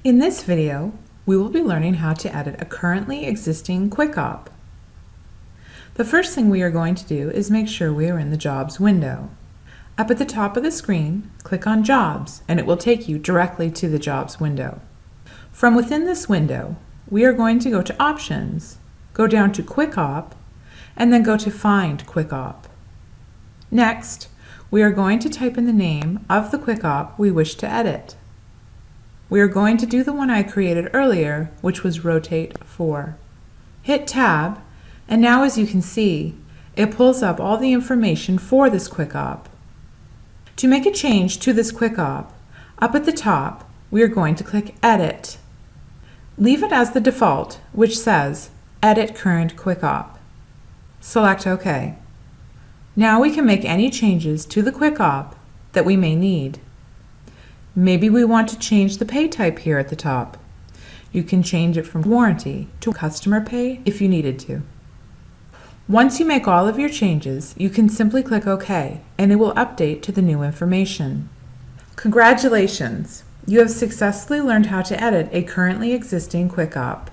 In this video, we will be learning how to edit a currently existing Quick Op. The first thing we are going to do is make sure we are in the Jobs window. Up at the top of the screen, click on Jobs, and it will take you directly to the Jobs window. From within this window, we are going to go to Options, go down to Quick Op, and then go to Find Quick Op. Next, we are going to type in the name of the Quick Op we wish to edit. We are going to do the one I created earlier, which was Rotate 4. Hit Tab, and now as you can see, it pulls up all the information for this Quick Op. To make a change to this Quick Op, up at the top, we are going to click Edit. Leave it as the default, which says Edit Current Quick Op. Select OK. Now we can make any changes to the Quick Op that we may need. Maybe we want to change the pay type here at the top. You can change it from warranty to customer pay if you needed to. Once you make all of your changes, you can simply click OK, and it will update to the new information. Congratulations! You have successfully learned how to edit a currently existing Quick Op.